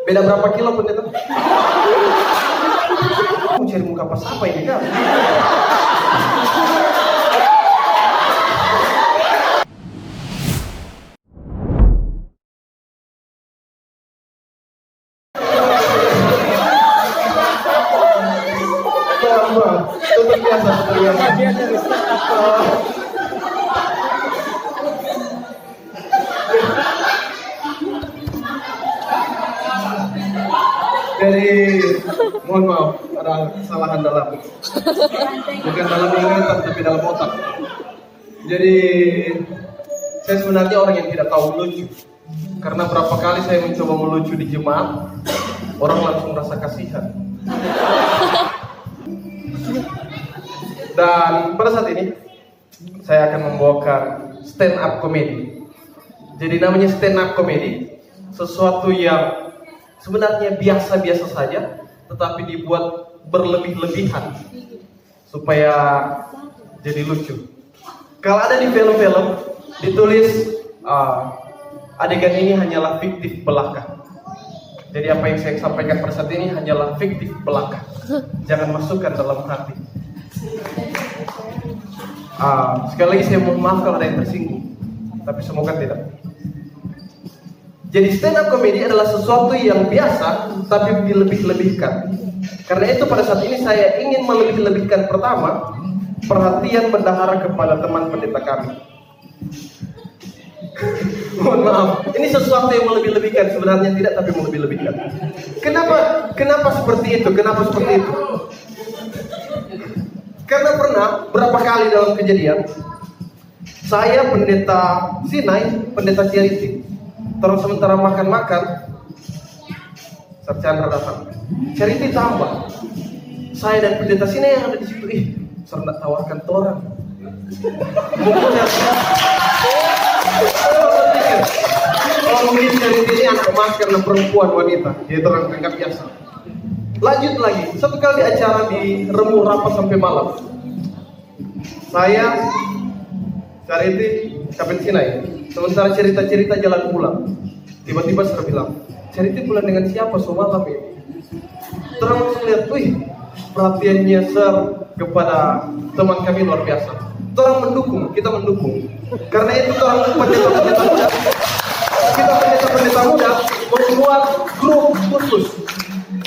Beda berapa kilo pendeta? Mau cari muka pas apa ini kan? Seperti biasa. Jadi mohon maaf, ada kesalahan bukan dalam ingatan tapi dalam otak. Jadi saya sebenarnya orang yang tidak tahu melucu. Karena berapa kali saya mencoba melucu di jemaat, orang langsung rasa kasihan. Dan pada saat ini saya akan membawakan stand up comedy. Jadi namanya stand up comedy, sesuatu yang sebenarnya biasa-biasa saja, tetapi dibuat berlebih-lebihan supaya jadi lucu. Kalau ada di film-film ditulis adegan ini hanyalah fiktif belaka. Jadi apa yang saya sampaikan pada saat ini hanyalah fiktif belaka. Jangan masukkan dalam hati. Sekali lagi saya mohon maaf kalau ada yang tersinggung, tapi semoga tidak. Jadi stand up comedy adalah sesuatu yang biasa tapi dilebih-lebihkan. Karena itu pada saat ini saya ingin melebih-lebihkan pertama perhatian bendahara kepada teman pendeta kami. Mohon maaf, ini sesuatu yang melebih-lebihkan, sebenarnya tidak tapi melebih-lebihkan. Kenapa seperti itu? Kenapa seperti itu? Karena pernah berapa kali dalam kejadian saya pendeta Sinai, pendeta Charity, terus sementara makan-makan Sir Chandra datang, Charity tambah. Saya dan pendeta Sinai yang ada di situ, saya nak tawarkan orang. Mungkin Charity ini anak emas karena perempuan wanita, dia terang anggap biasa. Lanjut lagi, satu kali acara di Remu rapat sampai malam. Saya, Charity, Kapten Sinai, sementara cerita-cerita jalan pulang. Tiba-tiba saya bilang, Charity pulang dengan siapa semalam ini? Terus langsung lihat, perhatiannya Sir kepada teman kami luar biasa. Terang mendukung, kita mendukung. Karena itu terang pendeta-pendeta muda, kita pendeta-pendeta muda membuat grup khusus.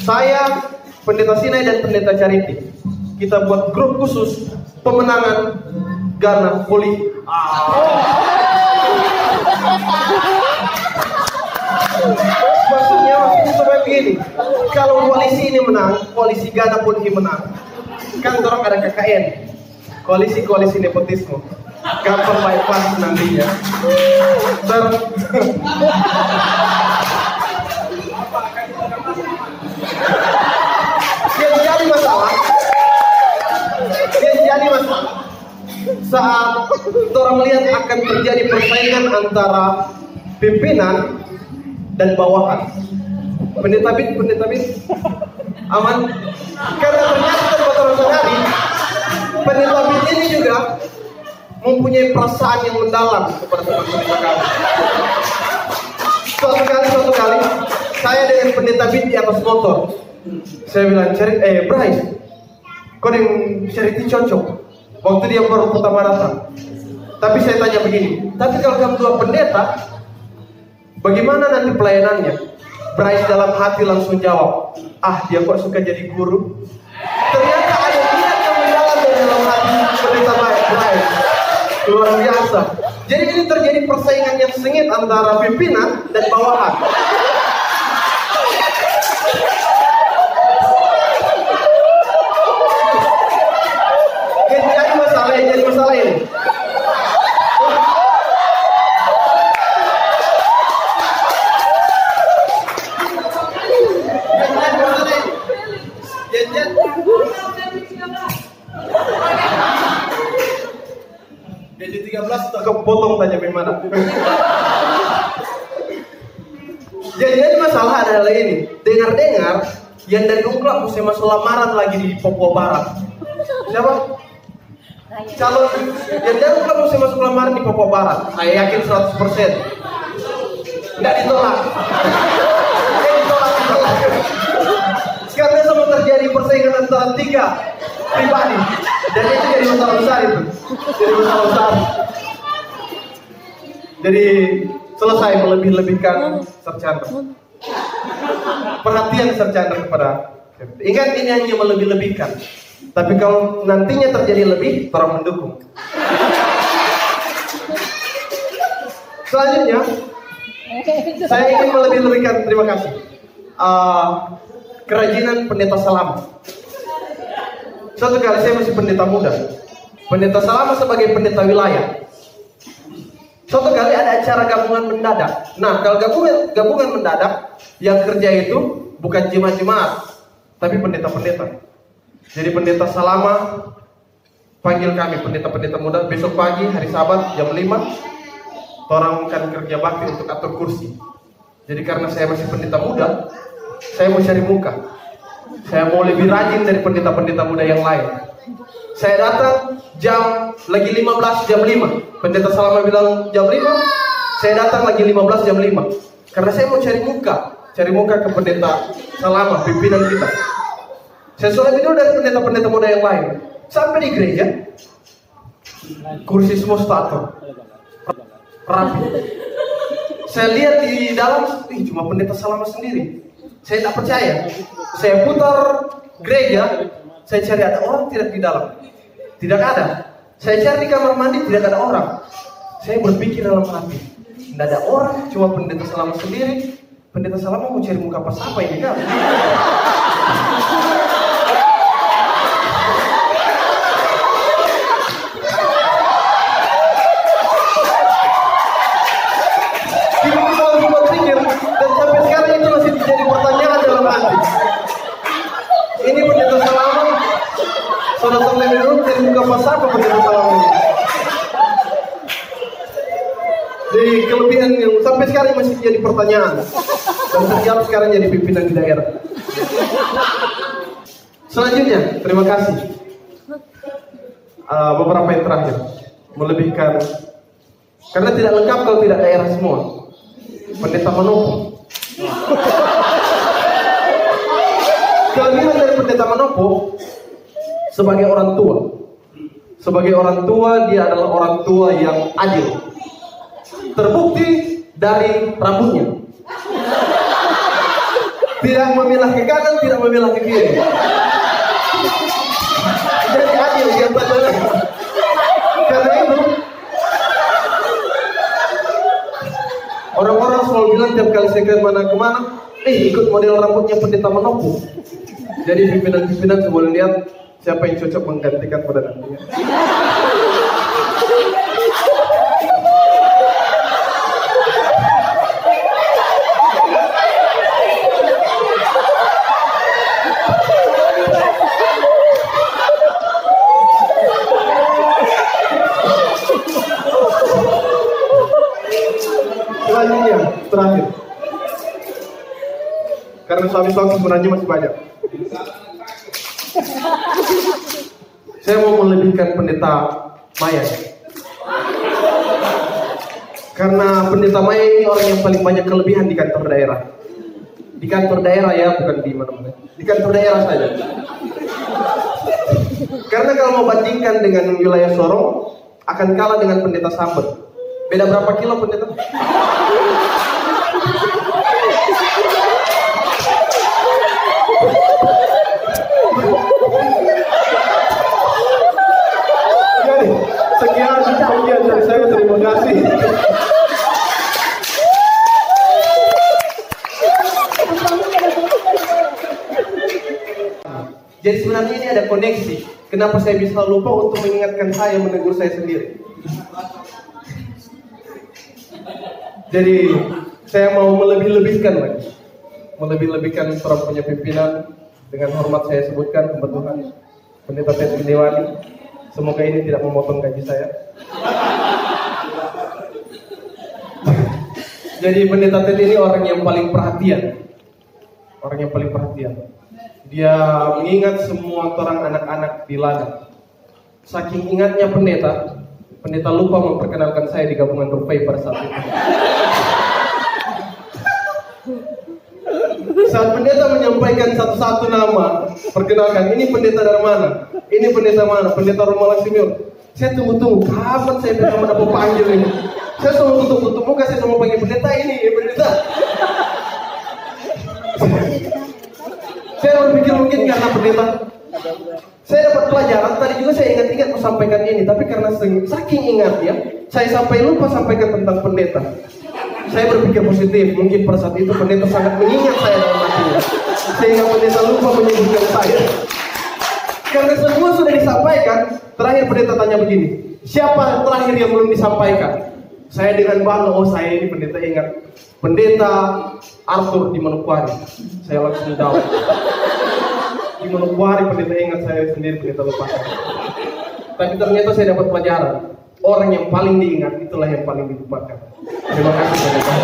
Saya, pendeta Sinai dan pendeta Charity, kita buat grup khusus pemenangan Ghana Voli. Maksudnya supaya begini, kalau koalisi ini menang, koalisi Ghana Voli menang, kan orang ada KKN, koalisi nepotisme, gampang bypass nantinya. Yang jadi masalah saat orang melihat akan terjadi persaingan antara pimpinan dan bawahan. Pendeta Bin, aman? Karena ternyata buat orang sadari, pendeta Bin ini juga mempunyai perasaan yang mendalam kepada teman-teman kami. Suatu kali saya dengan pendeta Bin di atas motor. Saya bilang, Bryce, kau dengan Charity cocok. Waktu dia baru pertama datang. Tapi saya tanya begini, tapi kalau kamu dua pendeta, bagaimana nanti pelayanannya? Bryce dalam hati langsung jawab, dia kok suka jadi guru? Ternyata ada niat yang mendalam dari dalam hati pendeta Bryce. Luar biasa. Jadi ini terjadi persaingan yang sengit antara pimpinan dan bawahan. Jadi masalah ini. Jadi 13 tak kepotong tanya bagaimana. Jadi masalah adalah ini. Dengar-dengar yang dari Ungklak mesti masuk lamaran lagi di Papua Barat. Siapa? Calon yang dari Ungklak mesti masuk lamaran di Papua Barat. Saya yakin 100%. Nggak ditolak. Ditolak. antara 3 pribadi. Dan itu jadi masalah besar itu. Jadi masalah besar. Jadi selesai melebih-lebihkan Serchandra. Perhatian Serchandra kepada ingat ini hanya melebih-lebihkan. Tapi kalau nantinya terjadi lebih, tolong mendukung. Selanjutnya, saya ingin melebih-lebihkan, terima kasih, kerajinan pendeta Salama. Suatu kali saya masih pendeta muda, pendeta Salama sebagai pendeta wilayah. Suatu kali ada acara gabungan mendadak. Nah, kalau gabungan mendadak, yang kerja itu bukan jemaat-jemaat, tapi pendeta-pendeta. Jadi pendeta Salama panggil kami, pendeta-pendeta muda, besok pagi hari Sabat jam 5 orang akan kerja bakti untuk atur kursi. Jadi karena saya masih pendeta muda, saya mau cari muka. Saya mau lebih rajin dari pendeta-pendeta muda yang lain. Saya datang jam lagi 15 jam 5. Pendeta Salama bilang jam 5, saya datang lagi 15 jam 5. Karena saya mau cari muka ke pendeta Salama, pimpinan kita. Saya soal video dari pendeta-pendeta muda yang lain. Sampai di gereja, kursi semua stator, rapi. Saya lihat di dalam, cuma pendeta Salama sendiri. Saya tak percaya. Saya putar gereja, saya cari ada orang tidak di dalam. Tidak ada. Saya cari di kamar mandi, tidak ada orang. Saya berpikir dalam hati, tidak ada orang, cuma pendeta Salama sendiri. Pendeta Salama mau cari muka pas apa ini kan? Dan sampai sekarang itu masih jadi pertanyaan dalam hati. Ini pendeta Salama, saudara terlebih dulu cari muka pas apa pendeta Salama ini? Jadi kelebihan yang sampai sekarang masih jadi pertanyaan. Dan terjawab sekarang jadi pimpinan di daerah. Selanjutnya, terima kasih. Beberapa yang terakhir, melebihkan, karena tidak lengkap kalau tidak daerah semua. Pendeta Manopo. Kelebihan dari pendeta Manopo sebagai orang tua. Sebagai orang tua, dia adalah orang tua yang adil. Terbukti dari rambutnya. Tidak memilah ke kanan, tidak memilah ke kiri. Jadi adil dia benar. Karena itu orang-orang selalu bilang tiap kali saya kemana-kemana, ikut model rambutnya pendeta Manopo. Jadi pimpinan-pimpinan boleh lihat siapa yang cocok menggantikan pada nantinya. Selanjutnya, terakhir. Karena suami-suami sebenarnya masih banyak. Saya mau melebihkan pendeta Maya. Karena pendeta Maya ini orang yang paling banyak kelebihan di kantor daerah. Di kantor daerah ya, bukan di mana-mana. Di kantor daerah saja. Karena kalau mau bandingkan dengan wilayah Sorong, akan kalah dengan pendeta Sambet. Beda berapa kilo pendeta? Jadi, sekian dari saya, terima kasih. Jadi sebenarnya ini ada koneksi. Kenapa saya bisa lupa untuk mengingatkan saya, menegur saya sendiri. Jadi saya mau melebih-lebihkan lagi, melebih-lebihkan para punya pimpinan. Dengan hormat saya sebutkan kebetulan pendeta Ted Dewani. Semoga ini tidak memotong gaji saya. Jadi pendeta Ted ini orang yang paling perhatian, orang yang paling perhatian. Dia mengingat semua orang anak-anak di ladang. Saking ingatnya pendeta lupa memperkenalkan saya di gabungan Rufai pada saat itu. Saat pendeta menyampaikan satu-satu nama, perkenalkan, ini pendeta dari mana? Ini pendeta mana? Pendeta Rumah Laksimil. Saya tunggu-tunggu, kapan saya bisa dapat panggil ini? Saya selalu tutup muka, saya mau panggil pendeta ini, pendeta. Saya berpikir mungkin karena pendeta. Saya dapat pelajaran, tadi juga saya ingat-ingat mau sampaikan ini, tapi karena saking ingat ya, saya sampai lupa sampaikan tentang pendeta. Saya berpikir positif, mungkin pada saat itu pendeta sangat mengingat saya dalam hatinya, sehingga pendeta lupa menyebutkan saya. Karena semua sudah disampaikan, terakhir pendeta tanya begini, siapa terakhir yang belum disampaikan? Saya dengan bangga, oh saya ini pendeta ingat, pendeta Arthur di Manokwari. Saya langsung jawab, di Manokwari pendeta ingat, saya sendiri pendeta lupa. Tapi ternyata saya dapat pelajaran, orang yang paling diingat itulah yang paling dilupakan. Terima kasih pendeta.